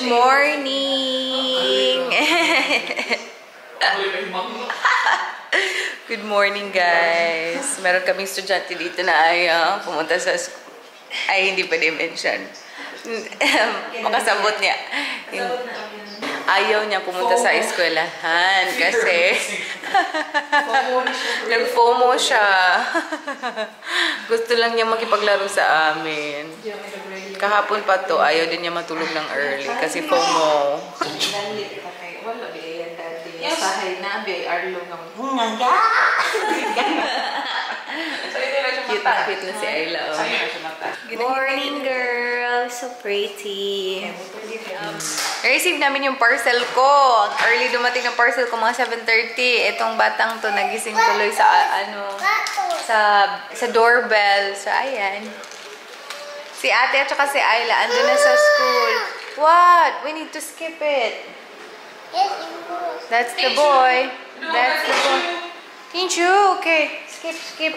Good morning! Good morning, guys. Meron kaming estudyante dito na ay pumunta sa ay, hindi pa di-mention. Makasabot niya. Ayaw niya pumunta sa eskwelahan kasi nag-FOMO siya. Gusto lang niya makipaglaro sa amin. Kahapon pa to, ayaw din niya matulog ng early kasi FOMO. Cute na si Ayla. Good morning, girl. So pretty. Receive namin yung parcel ko. Early dumating ng parcel ko, mga 7:30. Itong batang to nagising tuloy sa sa doorbell. So ayan. Si ate at saka si Ayla andun na sa school. What? We need to skip it. That's the boy. That's the boy. Tinchu, okay. Skip.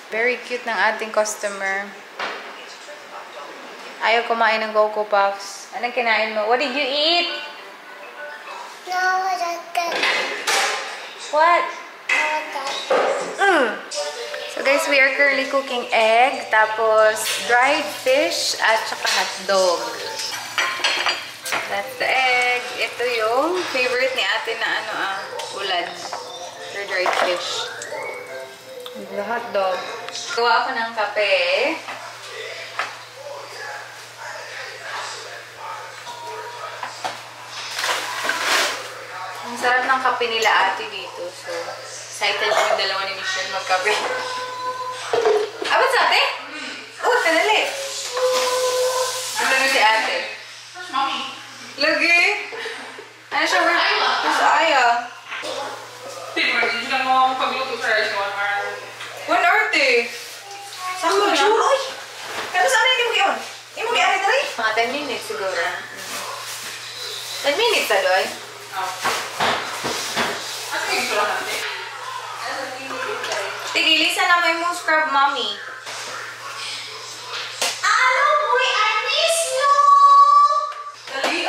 Very cute ng ating customer. Ayaw kumain ng Coco Puffs. Anong kinain mo? What did you eat? What? So guys, we are currently cooking egg, tapos dried fish, at saka hotdog. That's the egg. Ito yung favorite ni ate na ulad. The dried fish. The hotdog. Gawa ako ng kape. Ang sarap ng kape nila ate dito. So, excited yung dalawa ni Michelle magkape. Abot sa ate? Oh, tanali. Ano na si ate? Mommy. Lagi? Ano siya? Mas aya. Hindi ka mo pagluto sa rice 1 hour. 1 hour, te. Sakto na. Ay! Kaya saan na hindi mo yun? Hindi mo kaya rin rin? Mga 10 minutes siguro. 10 minutes na doy? Oo. Asa yung gusto lang natin? Tigilisan na may mo scrub, mommy. Hello, boy. I miss you. Dali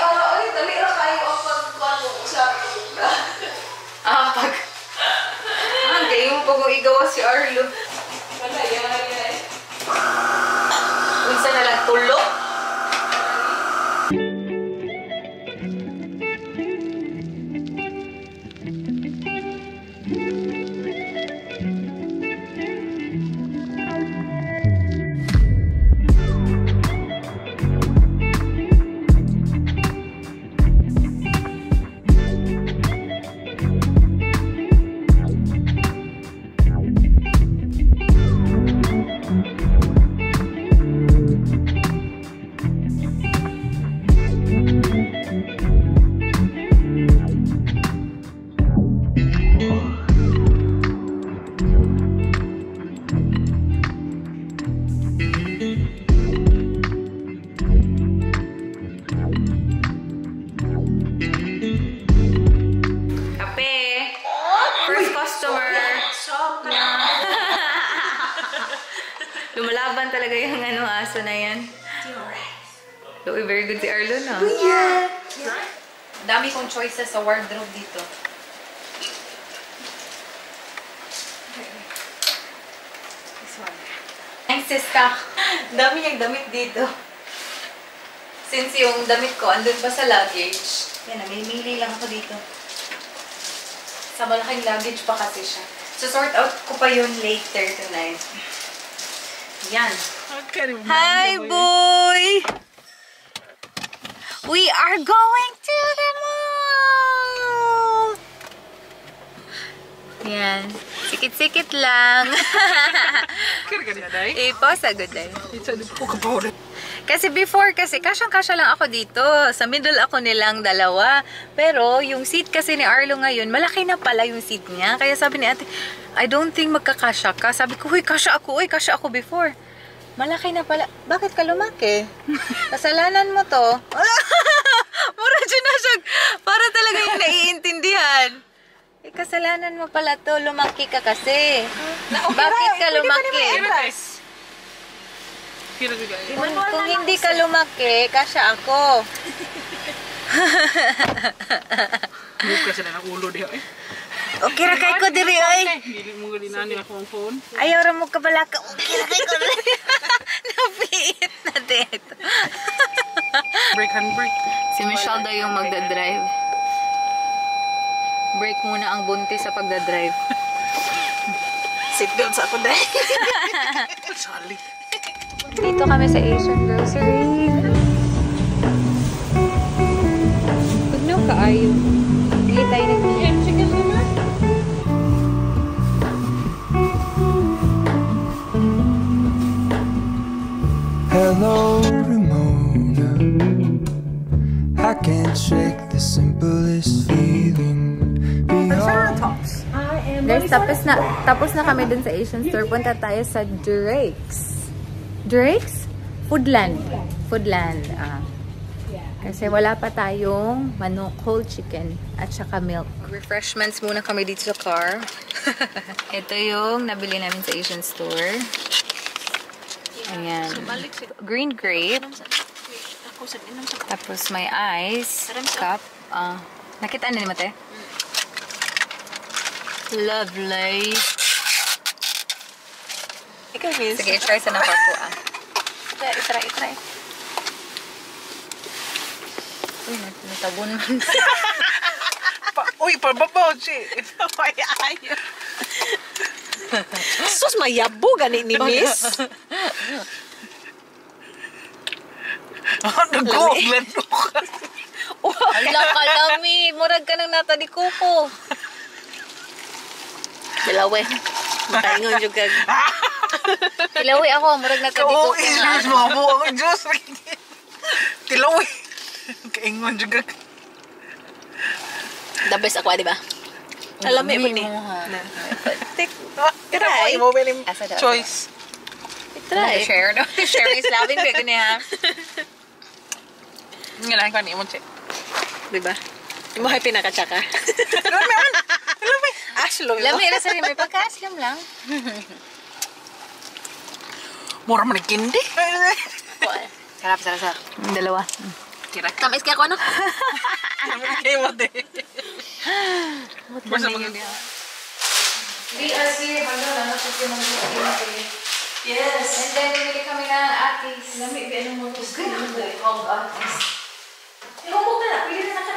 lang kayo ang pagbago sa Pag... Galing mo pa kung igawa si Arlo. Wala, yan. Unsa na lang tulog? Lumalaban talaga yung aso na yan. Look, very good si Arlo, no? Yeah. Dami kong choices sa wardrobe dito. This one. Thanks, sister. Dami niyang damit dito. Since yung damit ko andun pa sa luggage, yan, namimili lang ako dito. Sa malaking luggage pa kasi siya. So, sort out ko pa yun later tonight. Yan. Hi, boy! We are going to the mall! Yan. Sikit-sikit lang. Ipasagod day. Kasi before, kasyang-kasya lang ako dito. Sa middle ako nilang dalawa. Pero, yung seat kasi ni Arlo ngayon, malaki na pala yung seat niya. Kaya sabi ni ate, I don't think magkakasya ka. Sabi ko, huy, kasya ako before. Malaki na pala. Bakit ka lumaki? Kasalanan mo to. Mura dyan na siya. Para talaga yung naiintindihan. Kasalanan mo pala to. Lumaki ka kasi. Bakit ka lumaki? okay na guys. Kung hindi ka lumaki, kasya ako. Buka sila ng ulo diha eh. Okay ra kay ko diri ay. Dili mo galinani ako ang phone. Ayaw ra mo ka bala ka. Okay ra kay ko diri. Napiit na dito. Break. Si Michelle daw yung magdadrive. Break muna ang buntis sa pagdadrive. Seatbelt sa ako dahil. Sali. Dito kami sa Asian Grocery. Pagnaw ka ayo. Hindi tayo nag-iyan. Hello, Ramona. I can't shake the simplest feeling. Guys, tapos na kami dun sa Asian store. Punta tayo sa Drake's. Drake's? Foodland. Kasi wala pa tayong manok, whole chicken, at saka milk. Refreshments muna kami dito sa car. Ito yung nabili namin sa Asian store. Ayan. Green grape. Tapos may ice. Cup. Nakita na ni Mate? Lovely. Ikaw, Miss. Sige, try sa nakar ko Itry. Uy, natabon man. Uy, pababaw si. Ayaw. Sus, mayabo gani ni Miss. Nag-goglan ka. Ala, kalami. Murag ka ng nata di kuko. Dalawe. Makaingon yung kag. Tilawi ako. Murag nata di kuko. Oo, Diyos mo. Ang Diyos. Tilawi. Kaingon juga. The best ako, di ba? Alam mo ni. Try. Mo ba yung Asa daw? choice? Try. Share no? Share is loving. Kaya ganyan ha. Ngayon ko ni mo, che. Di ba? Mo ay pinakatsaka. Lami. Aslo. Lami, ila sa rin. May pagka-aslam lang. Mura man kindi. Sarap. Dalawa. Kira. Tamis kaya ako, ano? Kaya mo de. Basta mga We are here. Ano siya pinag-iingat Yes. And then, bumili kami ng atis. Lami, ano mo? Called atis. Humok na na. Pili na ka.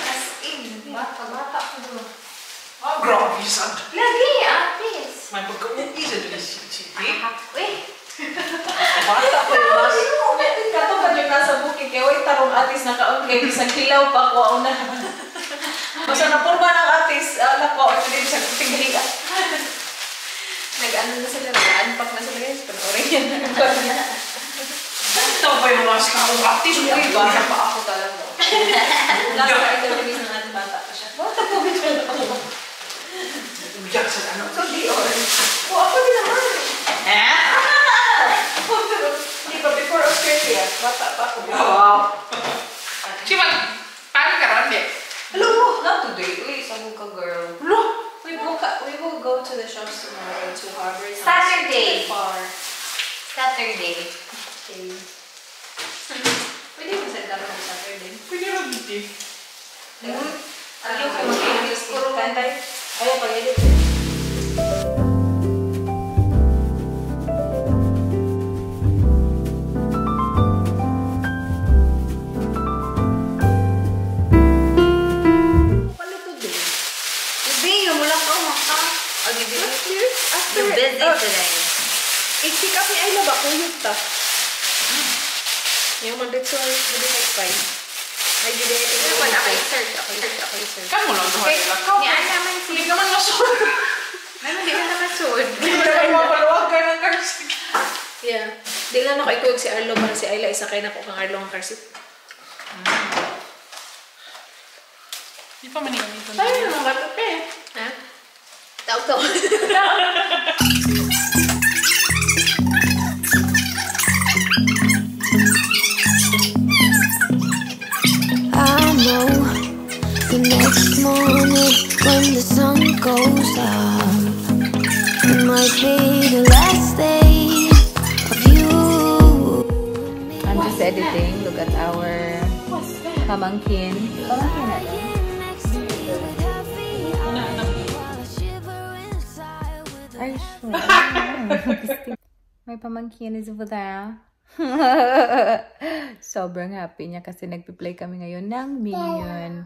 As in, bata ko doon. grabe sad. Lagi, atis. May pagka-uwi sa dyan si Chiti. Uy. Bata pa yung mas. Kato ba yung nasa bukid kaya way tarong atis na kaon kay bisang kilaw pa ko na. Basta na porma ng atis, ala ko ito din sa tingli. Nag-ano na sila, nag-unpack na sila guys, panoorin yan. Ito pa yung mas nakaubatis. Uy, bata pa ako talaga. Last na ito release ng ating bata pa siya. Bata pa ba ito? Diyak sa ano. So, di o. O, ako din naman. Di ba, before Australia, bata pa ako. Wow. Siya paano ka ron eh? Hello mo, not today. Uy, sabog ka girl. Lo. We will go to the shops tomorrow to Harvard. Saturday. Far. Saturday. Okay. Pwede mo sa dami ng Saturday. Pwede rin dito. Ayaw ko mag-edit. Kantay. Ayaw pag-edit. You're busy today. I-pick up ni Ayla ba? Kuyog ta. Yung mandito ay next time. Ay, gede ito. Ako i-search. Kamu lang doon. Ni Ann naman si... Hindi naman masun. Ano, di ka naman suod. Hindi mo naman mapaluwag ka ng car seat. Yeah. Di lang ako ikuyog si Arlo para si Ayla isakay na ko kang Arlo ang car seat. Di pa manigamin ito. Tayo naman ba ito pe? Ha? Tao. I know the next morning when the sun goes up, it might be the last day of you editing. Look at our pamangkin. Pamangkin na to. Are you sure? My pamangkin is over there. Sobrang happy niya kasi nagpi-play kami ngayon ng Minion.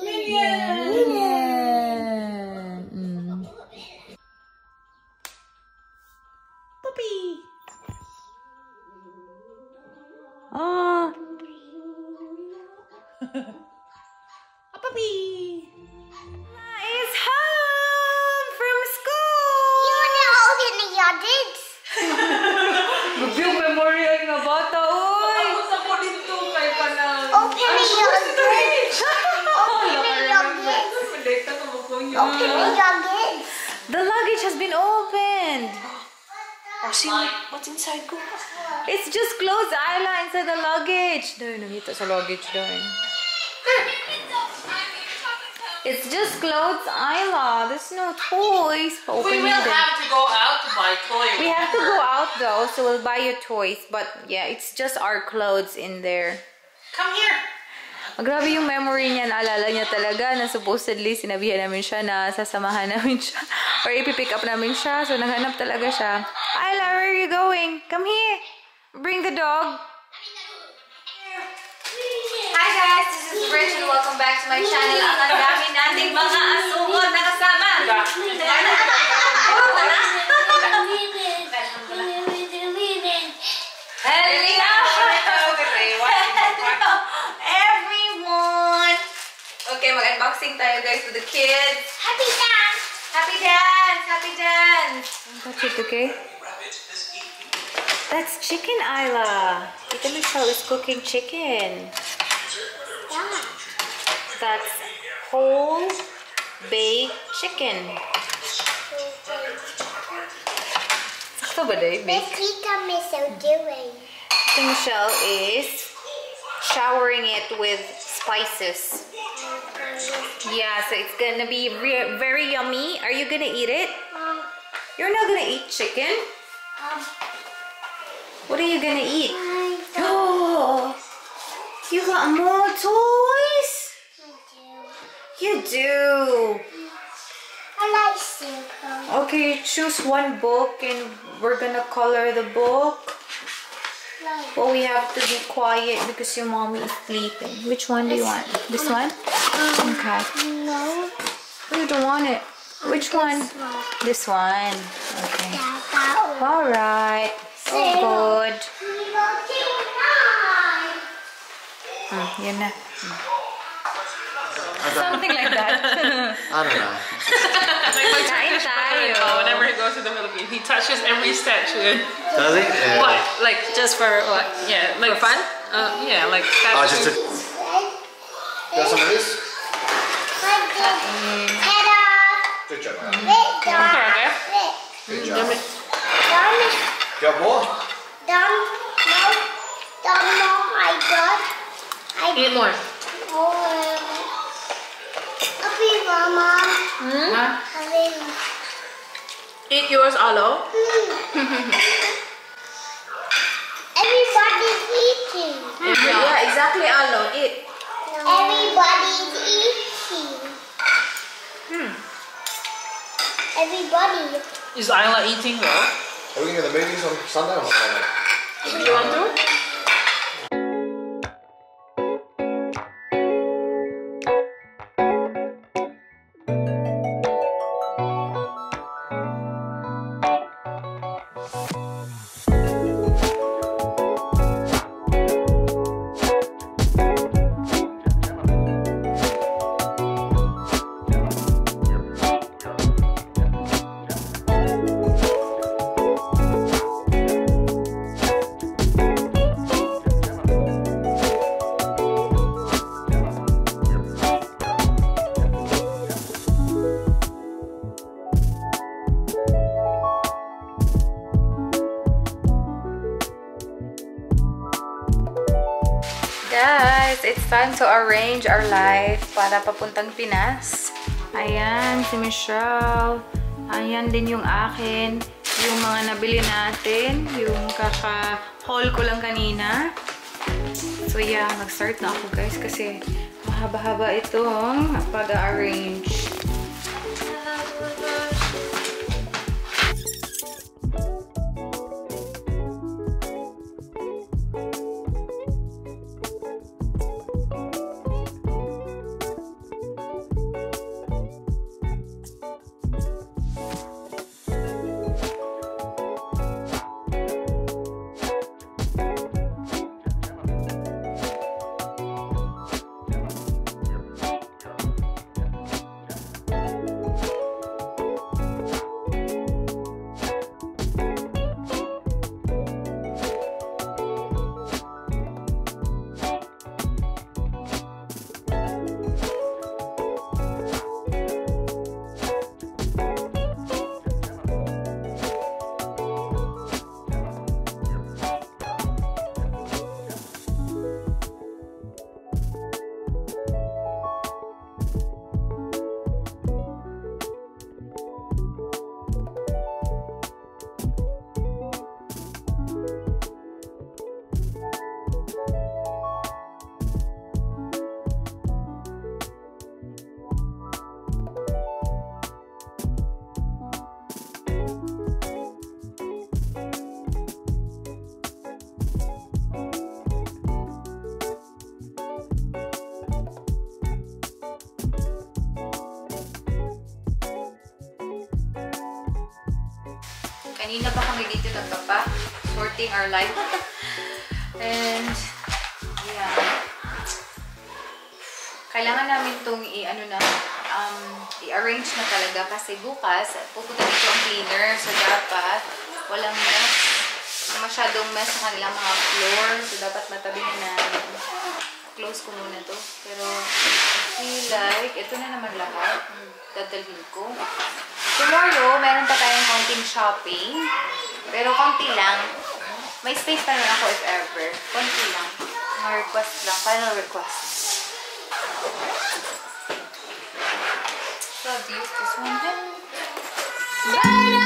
Minion! Puppy! Ah! A puppy! Is home from school! You know in the yarded. Yung memorial nga bata, oy! Sa ko dito kay panang. Open the yarded. Open the yarded. Open the yarded. The luggage has been opened! Oh, see what's inside ko? It's just clothes, Ayla, inside the luggage. Doon, nakita sa luggage doon. It's just clothes, Ayla. There's no toys. We will have to go out to buy toys. We have to go out though, so we'll buy you toys. But yeah, it's just our clothes in there. Come here. Grabe yung memory niya, naalala niya talaga na supposedly sinabihan namin siya na sasamahan namin siya or ipipick up namin siya. So naghanap talaga siya. Ayla, where are you going? Come here. Bring the dog. Hi guys, this is Rich and welcome back to my channel. Ang dami nating mga asungod na kasama. Everyone! Okay, mag-unboxing tayo guys with the kids. Happy dance. Happy dance! Happy dance! Touch it, okay? That's chicken, Ayla. Tita Michelle is cooking chicken. That's whole baked chicken. Sakto ba day, Let's baked? see what Miss doing. Tita Michelle is showering it with spices. Yeah, so it's gonna be very yummy. Are you gonna eat it? You're not gonna eat chicken? What are you gonna eat? Oh, you got more toys? You do. I like silver. Okay, choose one book and we're gonna color the book. But we have to be quiet because your mommy is sleeping. Which one do you want? This one? Okay. No. You don't want it. Which one? This one. Okay. That one. Alright. So good. Yun na. Something like that. I don't know. Kain tayo. Whenever he goes to the Philippines, he touches every statue. Does he? Yeah. What? Like just for what? Yeah, like for fun. Yeah, like Oh, just to. Red. Got some of this? Header. Good job. Red. Okay. Good job. Done. Got more? Done. No. Done. No. I got. Eat more. Happy Mama. Huh? Happy. Eat yours, Alo. Everybody's eating. Yeah, exactly, Alo. Eat. Everybody's eating. Everybody. Is Ayla eating though? Are we going to the movies on Sunday or not? Do you want to? Guys, it's time to arrange our life para papuntang Pinas. Ayan, si Michelle. Ayan din yung akin. Yung mga nabili natin. Yung kaka-haul ko lang kanina. So yeah, mag-start na ako guys kasi mahaba-haba itong pag-arrange. Kanina pa kami dito sorting our life. And, yeah. Kailangan namin itong i-arrange na talaga kasi bukas, pupunta dito ang cleaner. So, dapat walang mess. Masyadong mess sa kanilang mga floor. So, dapat matabi na namin. Close ko muna to. Pero, I feel like, ito na naman lahat. Dadalhin ko. Tomorrow, meron pa tayong konting shopping. Pero konti lang. May space pa naman ako if ever. Konti lang. Mga request lang. Final request. So, I've used this one. Bye!